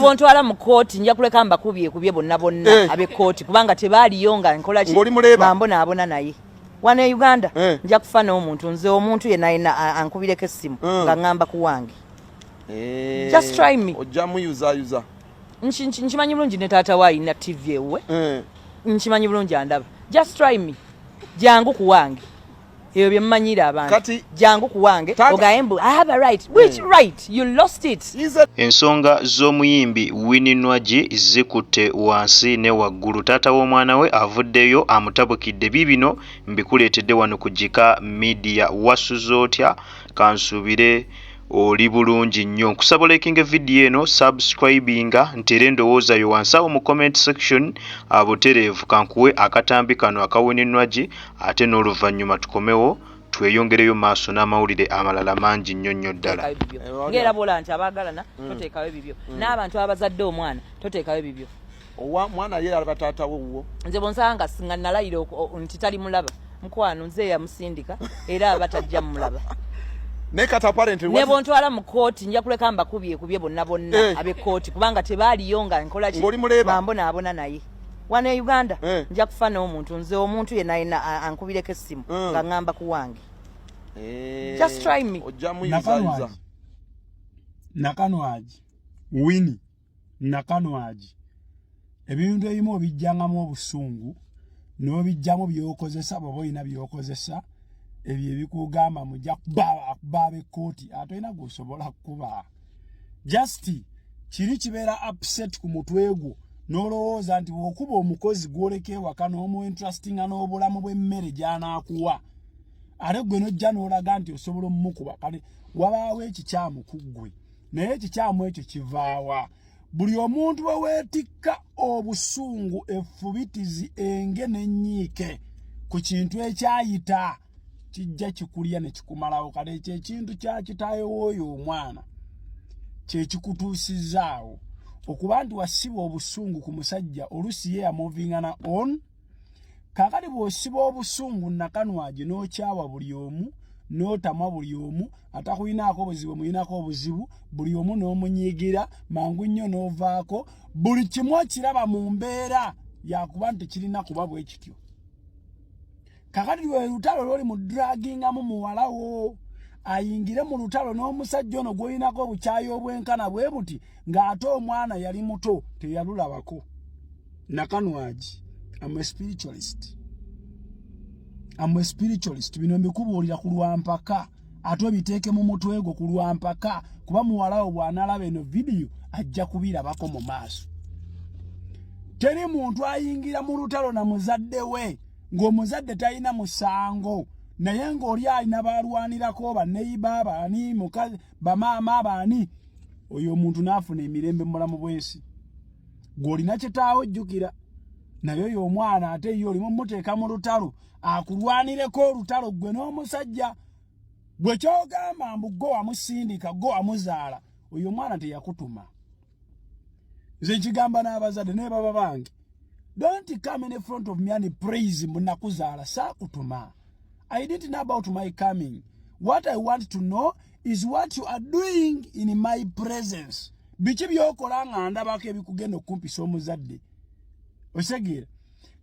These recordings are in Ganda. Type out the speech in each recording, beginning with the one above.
Bontwala mu kooti nja kuleka mbakubye bonna abe kooti kubanga tebaaliyo nga nkola ki mbona naye wana e Uganda nja kufana omuntu nze omuntu yenna ankubireko essimu nga ngamba ku wange. Just try me. Ojja muyuza. Nchimanyi bulungi ne taata wa ina TV ewe. Nchimanyi bulungi andaba. Just try me. Jangu ku wange. Eyo bye mmanyira abantu. Jangu ku wange ogaembu I have a right. Which right? You lost it. Ensonga z'omuyimbi Winnie Nwagi zikutte wansi ne waggulu. Taata w'omwana we avuddeyo amutabukidde bibino mbikuleetedde wano ku Kika Media. Wasuze otya kansuubire oli bulungi nnyo. Nkusaba likinga video eno, subscribinga, ntere ndowooza yo wansi awo mu comment section abutereevu kankuwe akatambi kano aka Winnie Nwagi ate n'oluvannyuma tukomewo tweyongereyo maaso n'amawulire amalala mangi nnyo ddala. Ngera bola nti abaagalana toteekayo bibyo n'abantu abazadde omwana toteekayo bibyo. Mwana ye alaba taata wo. Nze bonsanga singa nalayira nti tali mulaba mukwano nze yamusindika era abatajja mulaba. Ne bontwala mu kooti nja kuleka mbakubye bonna abe kooti kubanga tebaaliyo nga nkola ki mbona naye wana e Uganda nja kufana omuntu nze omuntu yenna ankubireko essimu nga ngamba ku wange. Just try me. Ojja muyuza. Nakanwagi Winnie Nakanwagi ebintu ebimu obijjangamu obusungu n'obijjamu byokozesa baba olina byokozesa ebyo ebikugamba mujja kubabe kooti atolina gusobola kuba just kiri kibeera upset ku mutwe gwo n'olowooza nti okuba omukozi gwoleka ewaka n'omu interestinga n'obulamu bw'emmere gy'anaakuwa ate gwe n'ojja n'olaga nti osobola omumukuba kale wabaawo ekikyamu ku ggwe naye ekikyamu ekyo kivaawa. Buli omuntu we weetikka obusungu effubitizi enge n'ennyiike ku kintu ekyayita kijja kikulya ne kikumalawo kale ekyo ekintu kya kitaawe w'oyo omwana kye kikutuusizaawo okuba nti wasiba obusungu ku musajja olusi ye yamovingana on. Kakati bw'osiba obusungu Nakanwagi n'okyawa buli omu n'otamwa buli omu atakuyinaako buzibu muyinako obuzibu buli omu n'omunyiigira mangu nnyo n'ovaako buli kimu okiraba mu mbeera yakuba nti kirina kuba bwe kityo. Kakati lwe lutalo lwoli mu dragingamu muwalawo ayingire mu lutalo n'omusajja ono gw'olinako obukyayi obwenkana bwe buti ng'ate omwana yali muto teyalulabako. Nakanwagi I'm a spiritualist. Bino mbikubuulira ku lwampaka ate obiteeke mu mutwe gwo ku lwampaka kuba muwalawo bw'anaalaba eno vidiyo ajja kubirabako mu maaso. Teri muntu ayingira mu lutalo na muzadde we ng'omuzadde talina musango naye ng'oli alina balwanirako baneiba abaani mukazi bamaama abaani oyo omuntu n'afuna emirembe mu bulamu bw'ensi. Gw'olina kitaawo ojjukira naye oyo omwana ate ye olimu muteeka mu lutalo akulwanireko olutalo gwe n'omusajja bwe kyogamba mbu gwe wamusindika gwe wamuzaala oyo omwana teyakutuma. Nze nkigamba n'abazadde ne baba bange don't come in front of me and praise mbu nakuzaala saakutuma. I didn't know about my coming. What I want to know is what you are doing in my presence. Biki byokola nga ndabako ebikugenda okumpisa omuzadde. Osegeera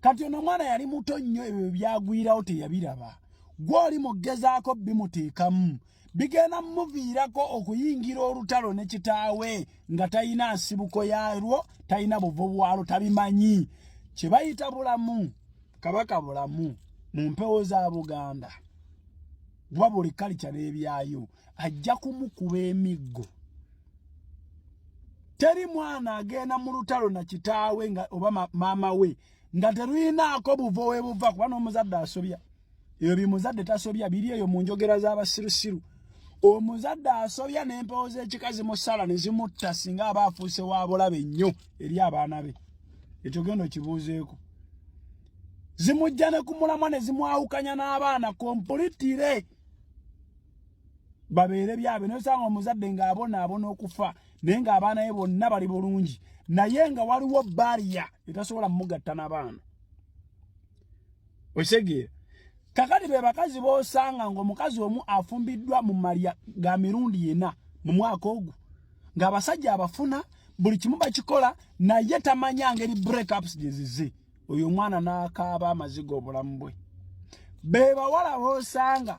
kati ono mwana yali muto nnyo ebyo byagwirawo teyabiraba gw'oli mugezaako bimuteekamu bigenda mumuviirako okuyingira olutalo ne kitaawe nga talina nsibuko yalwo talina buvo bwalo tabimanyi kye bayita bulamu kabaka bulamu mu mpewo za Buganda bwa buli kalica n'ebyayo ajja kumukuba emiggo. Teri mwana agenda mu lutalo na kitaawe nga oba maama we nga teruyinaako buvo we buva kuba n'omuzadde asobya. Ebyo bimuzadde tasobya biri eyo mu njogera z'abasirusiru. Omuzadde asobya n'empewo z'ekikazi mu ssala ne zimutta singa aba afuuse wa bulabe nnyo eri abaana be. Ekyo genda okibuuzeeko. Zimujja ne ku mulamwa ne zimwawukanya n'abaana kompulitire babeere byabe n'osanga omuzadde ng'abona okufa naye ng'abaana be bonna bali bulungi naye nga waliwo bariya etasobola mugatta n'abaana. Osegeera kakati be bakazi b'osanga ng'omukazi omu afumbiddwa mu malya ga mirundi 4 mu mwaka ogwo ng'abasajja abafuna buli kimu bakikola naye tamanya ngeri breakups zizize oyo mwana n'akaaba amazigo obulamu bwe bebawala bosanga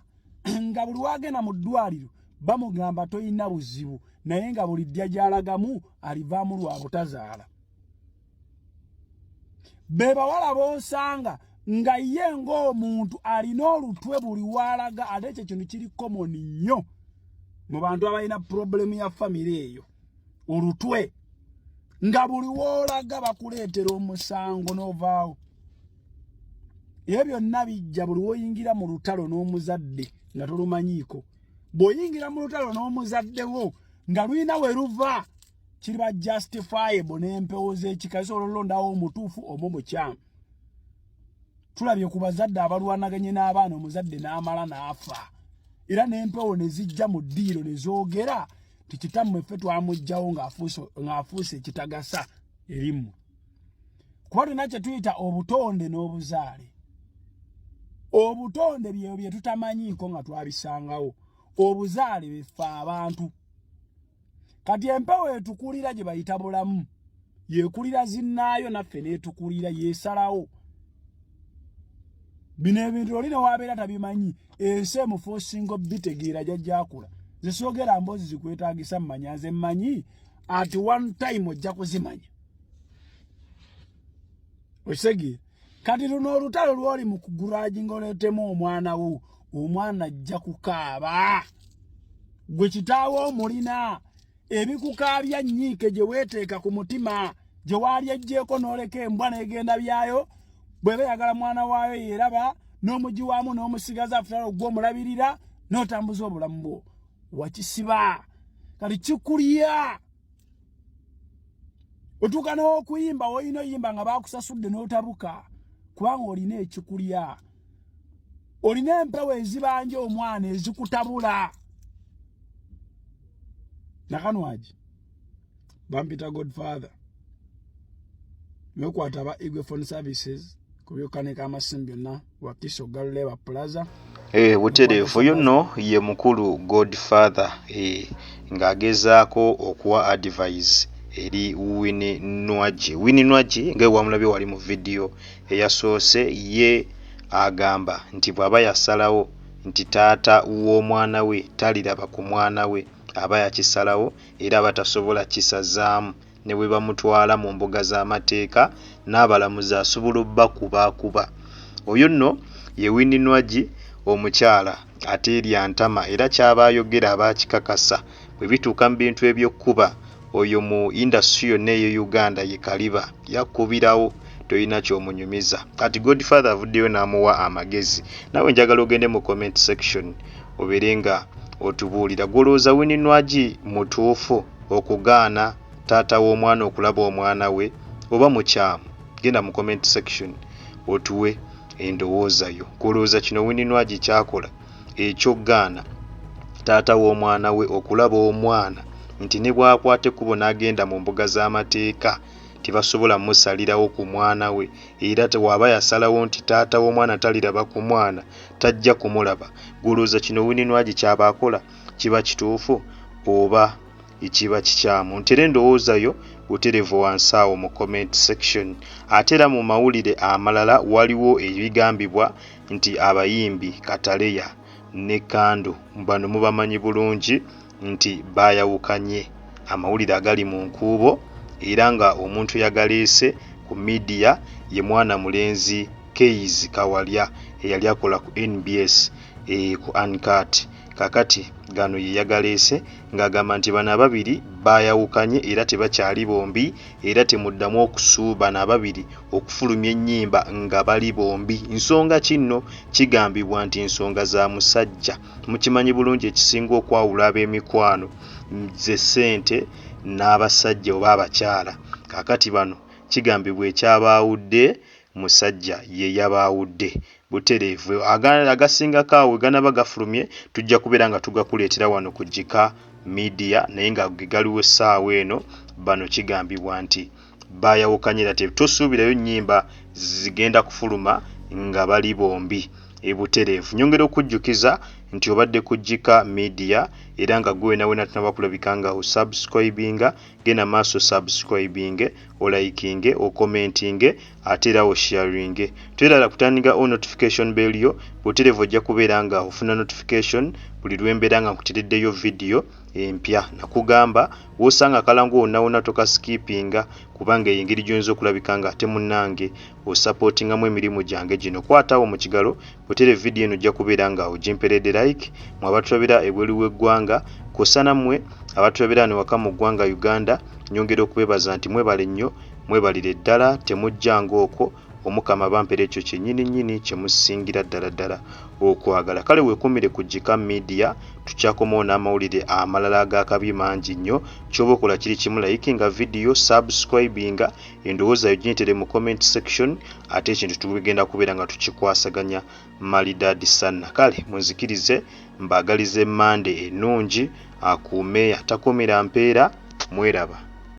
nga buli wagenda mu ddwaliro bamugamba toyina buzibu naye nga buli ddya gyalagamu alivaamu lwa butazaala bebawala bosanga nga ye ng'omuntu alina olutwe buli walaga ate ekyo kintu kiri common nnyo mu bantu abalina problemu ya famire eyo olutwe nga buli wolaga bakuleetera omusango n'ovaawo ebyo byonna bijja buli woyingira mu lutalo n'omuzadde nga tolumanyiiko bw'oyingira mu lutalo n'omuzaddewo nga lulina we luva kiriba justifiable n'empewo z'ekikazi ololondawo omutuufu omu mukyamu tulabye ku bazadde abalwanaganye n'abaana omuzadde n'amala n'afa era n'empewo ne zijja mu ddiiro ne zoogera tikitammwe ffe twamugjawo ng'afuuse ekitagasa erimu kuba tulina kye tuyita obutonde n'obuzaale obutonde byeyo bye tutamanyiiko nga twabisangawo obuzaale beffe abantu kati empewo etukulira gye bayita bulamu yeekulira zinnaayo naffe n'etukulira yeesalawo bino ebintu oli ne wabeera tabimanyi ensi emufosingo bitegeera jajjakula zisoogera mboozi zikwetaagisa mmanya nze mmanyi at one time ojja kuzimanya osege kati luno olutalo lwoli mu kugulaji ngoleetemu omwana wo omwana ajja kukaaba gwe kitaawo omulina ebikukaabya nnyiike gye weeteeka ku mutima gye waali ejjeeko n'oleka embwa n'egenda byayo bw'eba yagala mwana waayo yeeraba n'omugiwaamu n'omusigaza afutala ogw'omulabirira n'otambuza obulamu bwo wakisiba kati kikulya otuuka n'okuyimba woyina oyimba nga baakusasudde n'otabuka kubanga olina ekikulya olina empewo ezibanja omwana ezikutabula Nakanwagi bampita Godfather mekwata aba Igwe Phone Services kubyokanika amasimbi byonna wakiso Galuleba Plaza butereevu yonno ye mukulu Godfather ng'agezaako okuwa advice eri Winnie Nwagi nga wamulabye wali mu video eyasoose ye agamba nti bw'aba yasalawo nti taata w'omwana we taliraba ku mwana we aba yakisalawo era batasobola kisazaamu ne bwe bamutwala mu mbuga z'amateeka n'abalamuzi asobola obbakuba oyo nno ye Winnie Nwagi omukyala ate eryantama era kyaba ayogera abaakikakasa bwe bituuka mu bintu ebyokkuba oyo mu industry yonna eyo Uganda ye kaliba yakubirawo toyina ky'omunyumiza kati Godfather avuddeyo n'amuwa amagezi nawe njagala ogende mu comment section obeere nga otubuulira golooza Winnie Nwagi mutuufu okugaana taata w'omwana okulaba omwana we oba mukyamu genda mu comment section otuwe endowooza yo golooza kino Winnie Nwagi kyakola ekyogaana taata w'omwana we okulaba omwana nti ne bwakwate kubo n'agenda mu mbuga z'amateeka tibasobola musalirawo ku mwana we era tewaba yasalawo nti taata w'omwana taliraba ku mwana tajja kumulaba golooza kino Winnie Nwagi kyabaakola kiba kituufu oba ekiba kikyamu ntere endowooza yo buterevu wansi awo mu comment section ate era mu mawulire amalala waliwo ebigambibwa nti abayimbi Kataleya ne Kando bano mubamanyi bulungi nti bayawukanye amawulire agali mu nkuubo era nga omuntu yagaleese ku media ye mwana mulenzi Keizi Kawalya eyali akola ku NBS ku Uncut kakati gano ye yagaleese ng'agamba nti bano ababiri bayawukanye era tebakyali bombi era temuddamu okusuuba n'ababiri okufulumya ennyimba nga bali bombi nsonga kinno kigambibwa nti nsonga za musajja mukimanyi bulungi ekisinga okwawula ab'emikwano ze ssente n'abasajja oba abakyala kakati bano kigambibwa ekyabaawudde musajja ye yabaawudde butereevu agasinga kaawe ganaba gafulumye tujja kubeera nga tugakuleetera wano ku Kika media naye nga galiwo essaawa eno bano kigambibwa nti bayawukanye era tosuubirayo nnyimba zigenda kufuluma nga bali bombi ebutereevu nyongera okujjukiza nti obadde ku Kika Media era nga gwe nawena tunaba kulabika nga osubscribinga gena maaso subscribing oliking commenting ate era osharing twelala kutandika o notification bell yo butelevo ojja kubeera nga ofuna notification buli lwembeera nga nkutereddeyo video empya nakugamba wosanga kalangu onawona toka skippinga kubanga engeri gyonzo okulabika nga ate munnange osupportingamu emirimu gyange gino kwatawo mu kigalo butele video eno ojja kubeera nga ogimperedde like mwe abatulabira ebweru w'eggwanga kosana mmwe abatulabira ne waka mu ggwanga Uganda nyongera okubebaza nti mwebale nnyo mwebalire ddala temujjanga okwo omukama bampera ekyo kyennyini kyemusingira ddala okwagala kale weekumire ku Kika Media tukyakomawo n'amawulire amalala ag'akabi mangi nnyo ky'oba okola kiri kimu likinga video subscribinga endowooza yo ginyitere mu comment section ate ekintu tugenda kubeera nga tukikwasaganya malidadi sana kale munzikirize mbagalize Monday ennungi akuume atakomera mpeera mweraba